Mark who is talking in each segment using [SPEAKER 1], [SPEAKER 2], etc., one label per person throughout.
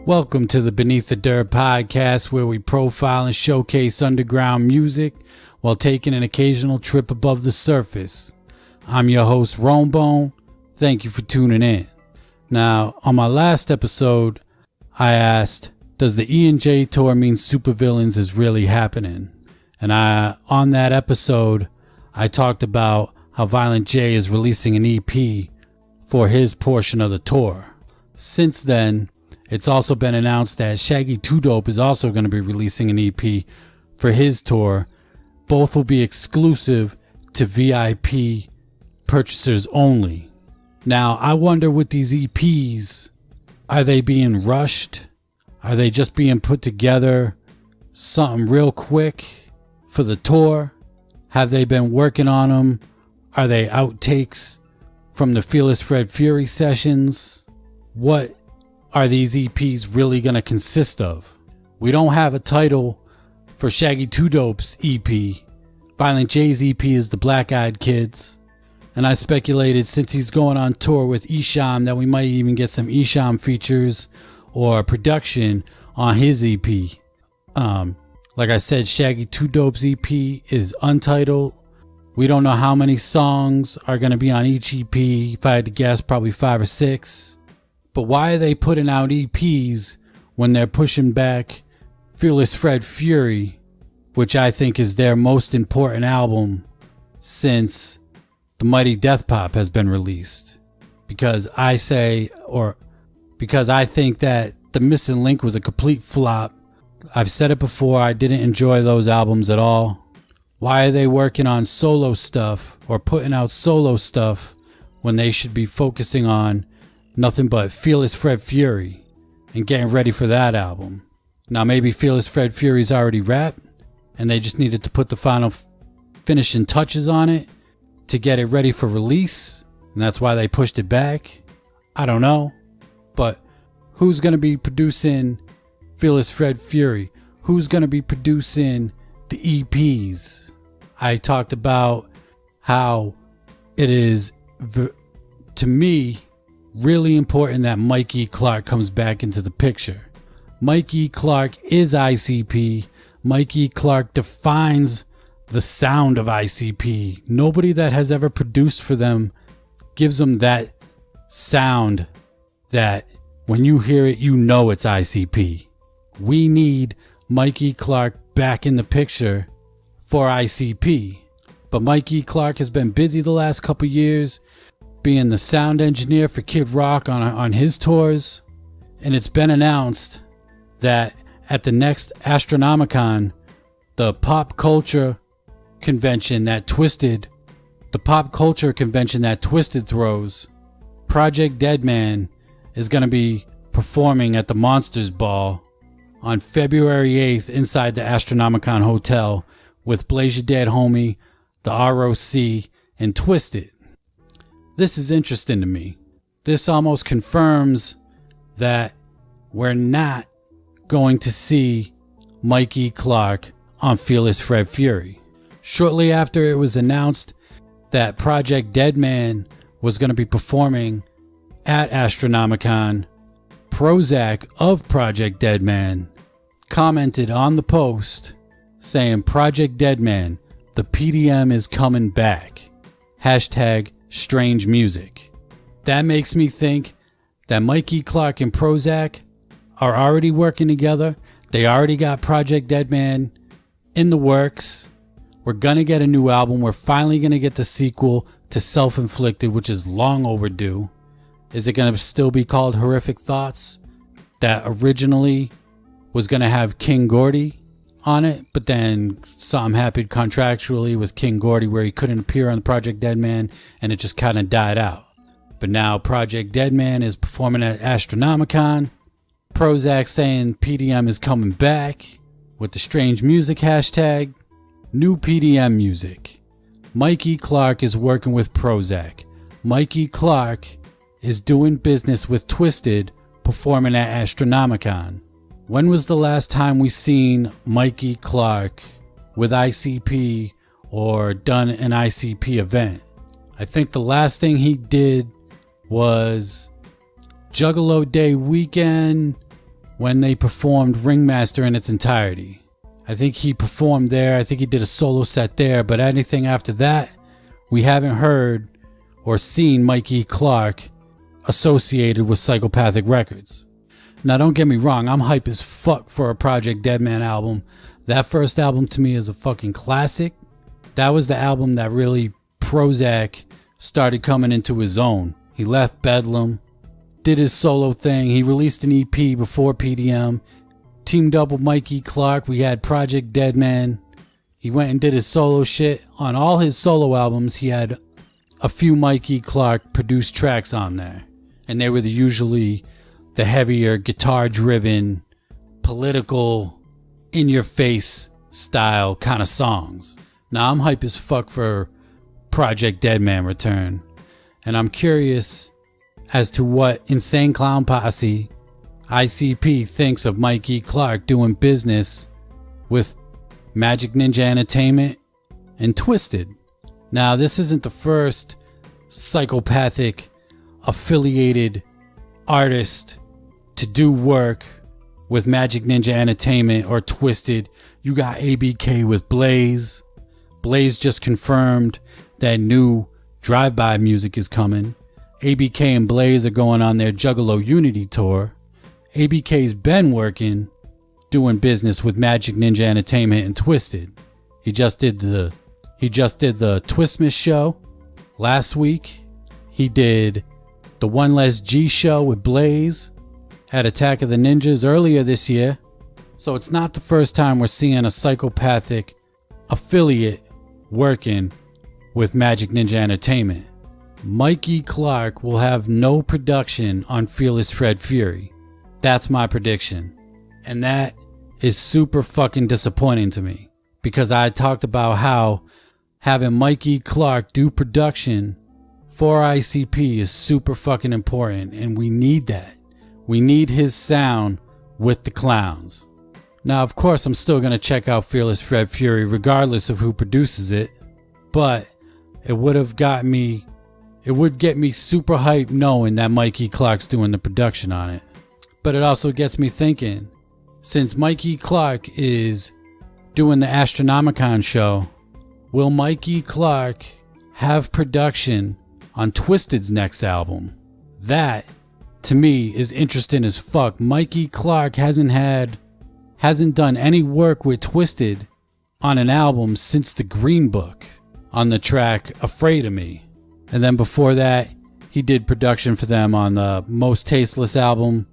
[SPEAKER 1] Welcome to the Beneath the Dirt podcast, where we profile and showcase underground music while taking an occasional trip above the surface. I'm your host, Rombone. Thank you for tuning in. Now, on my last episode, I asked, does the E&J tour mean supervillains is really happening? And on that episode, I talked about how Violent J is releasing an EP for his portion of the tour. Since then, it's also been announced that Shaggy 2 Dope is also going to be releasing an EP for his tour. Both will be exclusive to VIP purchasers only. Now, I wonder with these EPs, are they being rushed? Are they just being put together something real quick for the tour? Have they been working on them? Are they outtakes from the Fearless Fred Fury sessions? What are these EPs really going to consist of? We don't have a title for Shaggy 2 Dope's EP. Violent J's EP is The Black Eyed Kids. And I speculated, since he's going on tour with Esham, that we might even get some Esham features or production on his EP. Like I said, Shaggy 2 Dope's EP is untitled. We don't know how many songs are going to be on each EP. If I had to guess, probably 5 or 6. But why are they putting out EPs when they're pushing back Fearless Fred Fury, which I think is their most important album since The Mighty Death Pop has been released? Because I think that The Missing Link was a complete flop. I've said it before, I didn't enjoy those albums at all. Why are they working on solo stuff or putting out solo stuff when they should be focusing on nothing but Fearless Fred Fury and getting ready for that album? Now maybe Fearless Fred Fury's already wrapped and they just needed to put the final finishing touches on it to get it ready for release, and that's why they pushed it back. I don't know. But who's going to be producing Fearless Fred Fury? Who's going to be producing the EPs? I talked about how it is, to me, really important that Mike E. Clark comes back into the picture. Mike E. Clark is ICP. Mike E. Clark defines the sound of ICP. Nobody that has ever produced for them gives them that sound that when you hear it, you know it's ICP. We need Mike E. Clark back in the picture for ICP. But Mike E. Clark has been busy the last couple years being the sound engineer for Kid Rock on his tours. And it's been announced that at the next Astronomicon, the pop culture convention that Twisted throws, Project Deadman is going to be performing at the Monsters Ball on February 8th inside the Astronomicon Hotel with Blaze Your Dead Homie, the ROC, and Twisted. This is interesting to me. This almost confirms that we're not going to see Mike E. Clark on Fearless Fred Fury. Shortly after it was announced that Project Deadman was going to be performing at Astronomicon, Prozac of Project Deadman commented on the post saying, "Project Deadman, the PDM is coming back. Hashtag strange music." That makes me think that Mike E. Clark and Prozac are already working together. They already got Project Deadman in the works. We're going to get a new album. We're finally going to get the sequel to Self-Inflicted, which is long overdue. Is it going to still be called Horrific Thoughts? That originally was going to have King Gordy on it, but then something happened contractually with King Gordy where he couldn't appear on Project Deadman, and it just kind of died out. But now Project Deadman is performing at Astronomicon. Prozac saying PDM is coming back with the strange music hashtag. New PDM music. Mike E. Clark is working with Prozac. Mike E. Clark is doing business with Twisted, performing at Astronomicon. When was the last time we seen Mike E. Clark with ICP or done an ICP event? I think the last thing he did was Juggalo Day weekend when they performed Ringmaster in its entirety. I think he performed there. I think he did a solo set there. But anything after that, we haven't heard or seen Mike E. Clark associated with Psychopathic Records. Now, don't get me wrong. I'm hype as fuck for a Project Deadman album. That first album to me is a fucking classic. That was the album that really Prozac started coming into his own. He left Bedlam, did his solo thing. He released an EP before PDM. Teamed up with Mike E. Clark. We had Project Deadman. He went and did his solo shit. On all his solo albums, he had a few Mike E. Clark produced tracks on there. And they were usually the heavier, guitar-driven, political, in-your-face style kind of songs. Now, I'm hype as fuck for Project Deadman return. And I'm curious as to what Insane Clown Posse, ICP, thinks of Mike E. Clark doing business with Majik Ninja Entertainment and Twisted. Now, this isn't the first Psychopathic affiliated artist to do work with Majik Ninja Entertainment or Twisted. You got ABK with Blaze. Blaze just confirmed that new drive-by music is coming. ABK and Blaze are going on their Juggalo Unity tour. ABK's been working, doing business with Majik Ninja Entertainment and Twisted. He just did the Twistmas show last week. He did the One Less G show with Blaze at Attack of the Ninjas earlier this year. So it's not the first time we're seeing a Psychopathic affiliate working with Majik Ninja Entertainment. Mike E. Clark will have no production on Fearless Fred Fury. That's my prediction. And that is super fucking disappointing to me, because I talked about how having Mike E. Clark do production for ICP is super fucking important, and we need that. We need his sound with the clowns. Now, of course, I'm still going to check out Fearless Fred Fury regardless of who produces it, but it would get me super hyped knowing that Mike E. Clark's doing the production on it. But it also gets me thinking, since Mike E. Clark is doing the Astronomicon show, will Mike E. Clark have production on Twisted's next album? That, to me, is interesting as fuck. Mike E. Clark hasn't done any work with Twisted on an album since the Green Book on the track Afraid of Me. And then before that, he did production for them on the Most Tasteless album,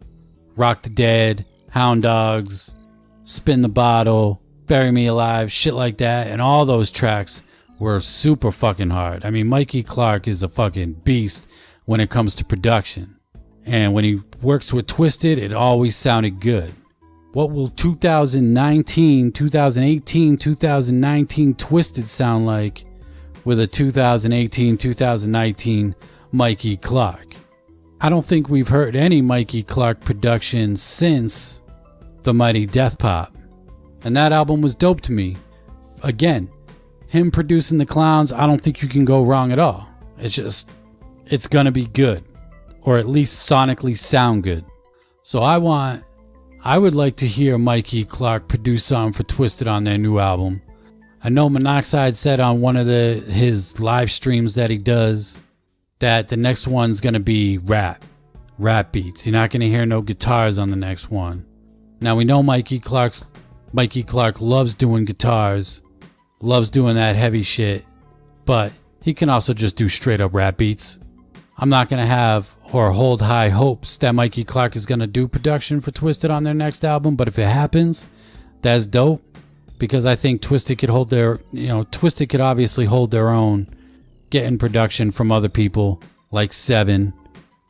[SPEAKER 1] Rock the Dead, Hound Dogs, Spin the Bottle, Bury Me Alive, shit like that. And all those tracks were super fucking hard. I mean, Mike E. Clark is a fucking beast when it comes to production. And when he works with Twisted, it always sounded good. What will 2018, 2019 Twisted sound like with a 2018, 2019 Mike E. Clark? I don't think we've heard any Mike E. Clark production since The Mighty Death Pop. And that album was dope to me. Again, him producing the clowns, I don't think you can go wrong at all. It's gonna be good. Or at least sonically sound good. So I would like to hear Mike E. Clark produce something for Twisted on their new album. I know Monoxide said on one of his live streams that he does that the next one's going to be rap beats. You're not going to hear no guitars on the next one. Now we know Mike E. Clark loves doing guitars, loves doing that heavy shit, but he can also just do straight up rap beats. I'm not going to have or hold high hopes that Mike E. Clark is going to do production for Twisted on their next album, but if it happens, that's dope, because I think Twisted could obviously hold their own, getting production from other people like Seven,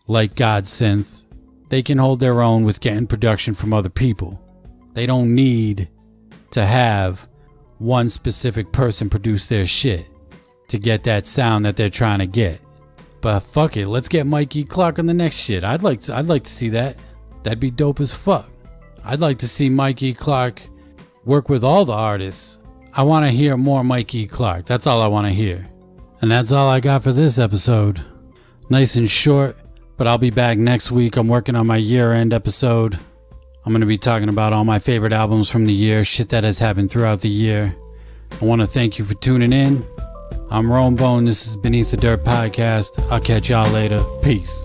[SPEAKER 1] like Godsynth. They can hold their own with getting production from other people. They don't need to have one specific person produce their shit to get that sound that they're trying to get. But fuck it, let's get Mike E. Clark on the next shit. I'd like to see that. That'd be dope as fuck. I'd like to see Mike E. Clark work with all the artists. I want to hear more Mike E. Clark. That's all I want to hear. And that's all I got for this episode. Nice and short, but I'll be back next week. I'm working on my year-end episode. I'm going to be talking about all my favorite albums from the year, shit that has happened throughout the year. I want to thank you for tuning in. I'm Rome Bone. This is Beneath the Dirt Podcast. I'll catch y'all later. Peace.